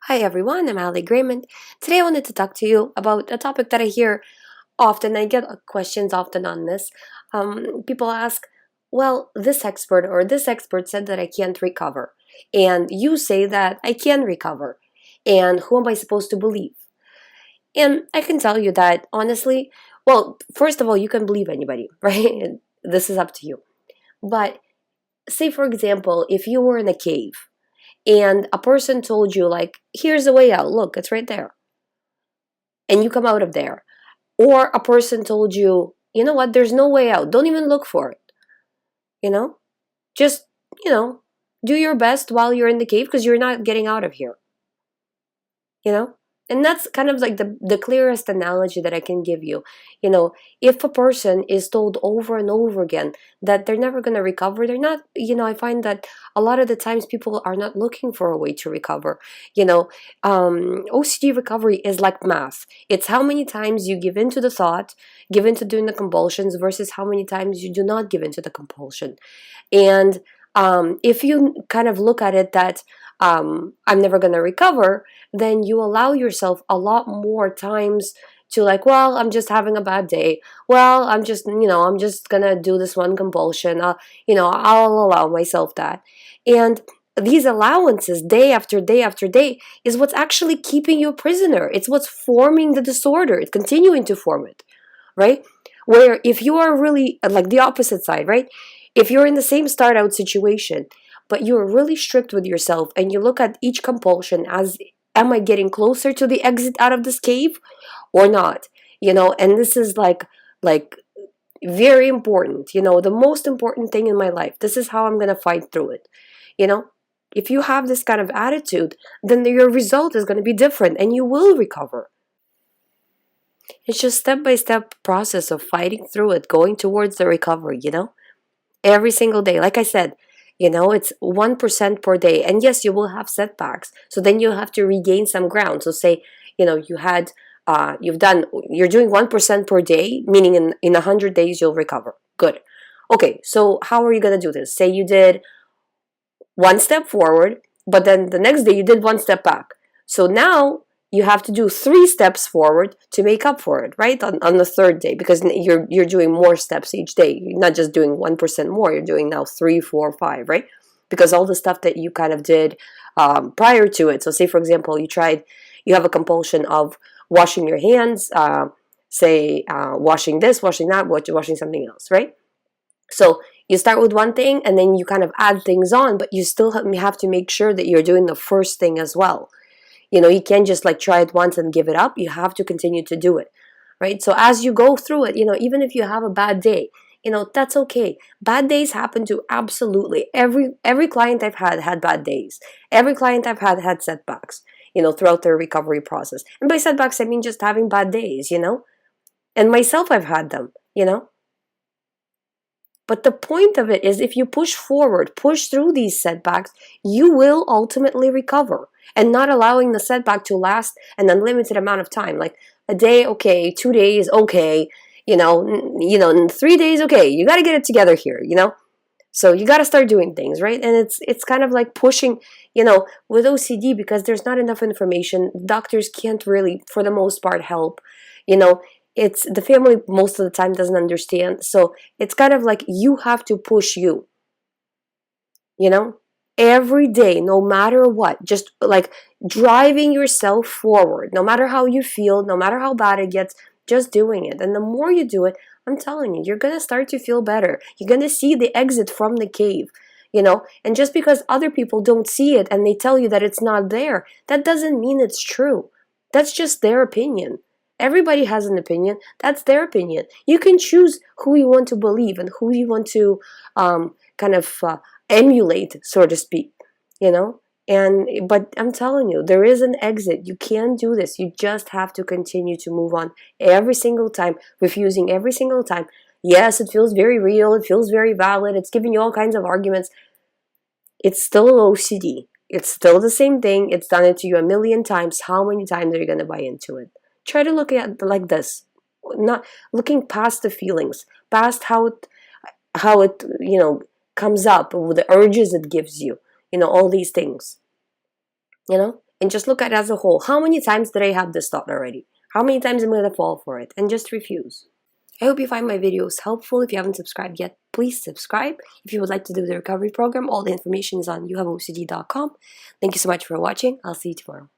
Hi everyone, I'm GREYMOND. Today I wanted to talk to you about a topic that I hear often. I get questions often on this. People ask, well, this expert or this expert said that I can't recover. And you say that I can recover. And who am I supposed to believe? And I can tell you that honestly, well, first of all, you can believe anybody, right? This is up to you. But say, for example, if you were in a cave and a person told you, like, here's the way out, look, it's right there, and you come out of there. Or a person told you, you know what, there's no way out, don't even look for it, you know? Just, you know, do your best while you're in the cave because you're not getting out of here, you know? And that's kind of like the clearest analogy that I can give you. You know, if a person is told over and over again that they're never going to recover, they're not, I find that a lot of the times people are not looking for a way to recover. OCD recovery is like math. It's how many times you give in to the thought, give in to doing the compulsions versus how many times you do not give in to the compulsion. And if you kind of look at it that I'm never going to recover, then you allow yourself a lot more times to, like, well, I'm just having a bad day. Well, I'm just going to do this one compulsion. I'll allow myself that. And these allowances day after day after day is what's actually keeping you a prisoner. It's what's forming the disorder. It's continuing to form it, right? Where if you are really like the opposite side, right? If you're in the same start out situation, but you're really strict with yourself and you look at each compulsion as, am I getting closer to the exit out of this cave or not? And this is like very important, the most important thing in my life. This is how I'm going to fight through it. You know, if you have this kind of attitude, then your result is going to be different and you will recover. It's just step-by-step process of fighting through it, going towards the recovery, every single day. Like I said, it's 1% per day. And yes, you will have setbacks. So then you have to regain some ground. So say, you're doing 1% per day, meaning in 100 days, you'll recover. Good. Okay, so how are you going to do this? Say you did one step forward, but then the next day you did one step back. So now you have to do 3 steps forward to make up for it, right? On the third day, because you're doing more steps each day. You're not just doing 1% more. You're doing now 3, 4, 5, right? Because all the stuff that you kind of did prior to it. So say, for example, you have a compulsion of washing your hands, washing this, washing that, washing something else, right? So you start with one thing and then you kind of add things on, but you still have to make sure that you're doing the first thing as well. You can't just like try it once and give it up. You have to continue to do it, right? So as you go through it, even if you have a bad day, that's okay. Bad days happen to absolutely every client I've had bad days. Every client I've had setbacks, throughout their recovery process. And by setbacks, I mean just having bad days, and myself, I've had them, But the point of it is, if you push forward, push through these setbacks, you will ultimately recover. And not allowing the setback to last an unlimited amount of time, like a day, okay, 2 days, okay, in 3 days, okay. You got to get it together here, So you got to start doing things, right? And it's kind of like pushing, with OCD, because there's not enough information. Doctors can't really, for the most part, help. It's the family most of the time doesn't understand. So it's kind of like you have to push you, every day, no matter what, just like driving yourself forward, no matter how you feel, no matter how bad it gets, just doing it. And the more you do it, I'm telling you, you're going to start to feel better. You're going to see the exit from the cave, and just because other people don't see it and they tell you that it's not there, that doesn't mean it's true. That's just their opinion. Everybody has an opinion. That's their opinion. You can choose who you want to believe and who you want to emulate, so to speak, but I'm telling you, there is an exit. You can do this. You just have to continue to move on every single time, refusing every single time. Yes, it feels very real. It feels very valid. It's giving you all kinds of arguments. It's still OCD. It's still the same thing. It's done it to you a million times. How many times are you going to buy into it? Try to look at it like this, not looking past the feelings, past how it comes up, with the urges it gives you, all these things. and just look at it as a whole. How many times did I have this thought already? How many times am I going to fall for it? And just refuse. I hope you find my videos helpful. If you haven't subscribed yet, please subscribe. If you would like to do the recovery program, all the information is on youhaveocd.com. Thank you so much for watching. I'll see you tomorrow.